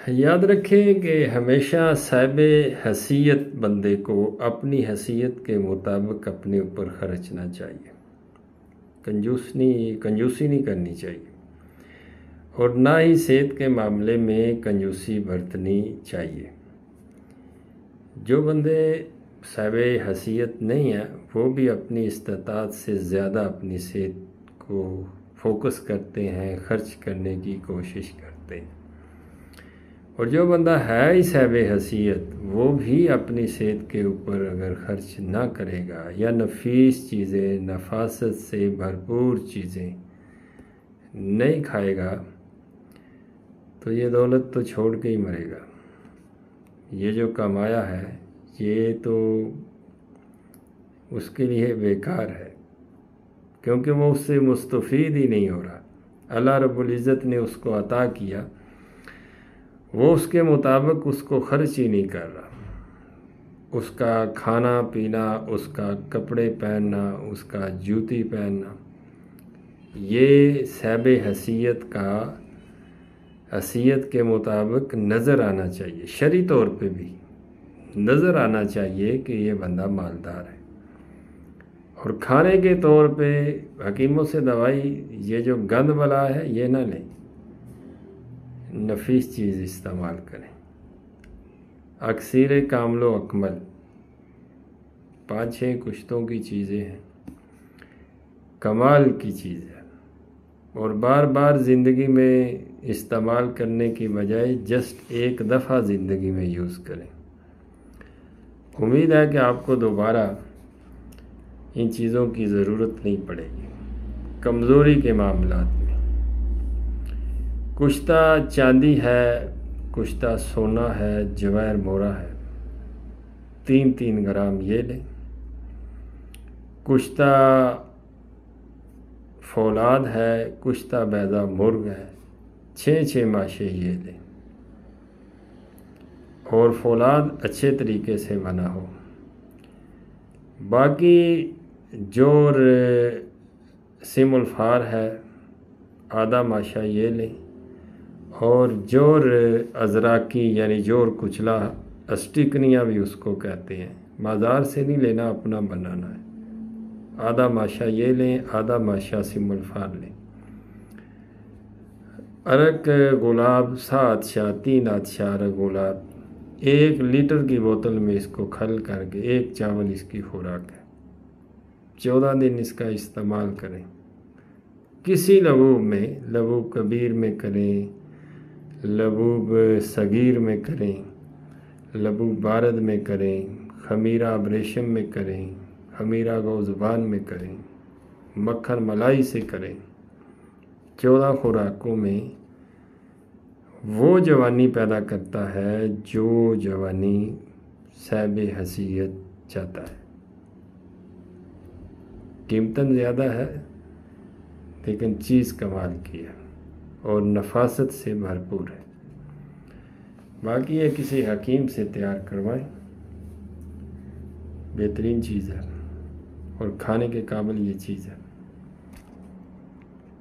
याद रखें कि हमेशा साहिब हैसियत बंदे को अपनी हैसियत के मुताबिक अपने ऊपर खर्चना चाहिए। कंजूसी नहीं करनी चाहिए और ना ही सेहत के मामले में कंजूसी बरतनी चाहिए। जो बंदे साहिब हैसियत नहीं है वो भी अपनी इस्ताअत से ज़्यादा अपनी सेहत को फोकस करते हैं, खर्च करने की कोशिश करते हैं। और जो बंदा है ही साहिब हैसियत वो भी अपनी सेहत के ऊपर अगर खर्च ना करेगा या नफीस चीज़ें, नफासत से भरपूर चीज़ें नहीं खाएगा तो ये दौलत तो छोड़ के ही मरेगा। ये जो कमाया है ये तो उसके लिए बेकार है, क्योंकि वो उससे मुस्तफ़ीद ही नहीं हो रहा। अल्लाह रब्बुल इज़्ज़त ने उसको अता किया, वो उसके मुताबिक उसको खर्च ही नहीं कर रहा। उसका खाना पीना, उसका कपड़े पहनना, उसका जूती पहनना, ये साहिब हैसियत का हैसियत के मुताबिक नज़र आना चाहिए। शरई तौर पे भी नज़र आना चाहिए कि ये बंदा मालदार है। और खाने के तौर पे हकीमों से दवाई, ये जो गंद बला है ये ना लें, नफीस चीज़ इस्तेमाल करें। अक्सीर कामलो अकमल 5-6 कुश्तों की चीज़ें हैं, कमाल की चीज़ है और बार बार ज़िंदगी में इस्तेमाल करने की बजाय जस्ट एक दफ़ा ज़िंदगी में यूज़ करें। उम्मीद है कि आपको दोबारा इन चीज़ों की ज़रूरत नहीं पड़ेगी। कमज़ोरी के मामलात में कुश्ता चांदी है, कुश्ता सोना है, जवाहर मोरा है, 3-3 ग्राम ये लें। कुश्ता फौलाद है, कुश्ता बैदा मुर्ग है, 6-6 माशे ये लें और फौलाद अच्छे तरीके से बना हो। बाकी जोर सिमुलफार है, आधा माशा ये लें और जोर अजराकी यानी जोर कुचला, अस्टिकनिया भी उसको कहते हैं, बाज़ार से नहीं लेना, अपना बनाना है। आधा माशा ये लें, आधा माशा सिमुलफार लें। अरक गुलाब 7 शाह 3 आदशाह अरक गुलाब 1 लीटर की बोतल में इसको खल करके 1 चावल इसकी खुराक है। 14 दिन इसका इस्तेमाल करें। किसी लबूब में, लबूब कबीर में करें, लबूब सगीर में करें, लबूब बारद में करें, खमीरा अब्रेशम में करें, खमीरा गौ ज़ुबान में करें, मक्खन मलाई से करें। 14 खुराकों में वो जवानी पैदा करता है जो जवानी साहिब हैसियत चाहता है। कीमतन ज़्यादा है लेकिन चीज़ कमाल की है और नफासत से भरपूर है। बाकी ये किसी हकीम से तैयार करवाएं, बेहतरीन चीज़ है और खाने के काबिल ये चीज़ है।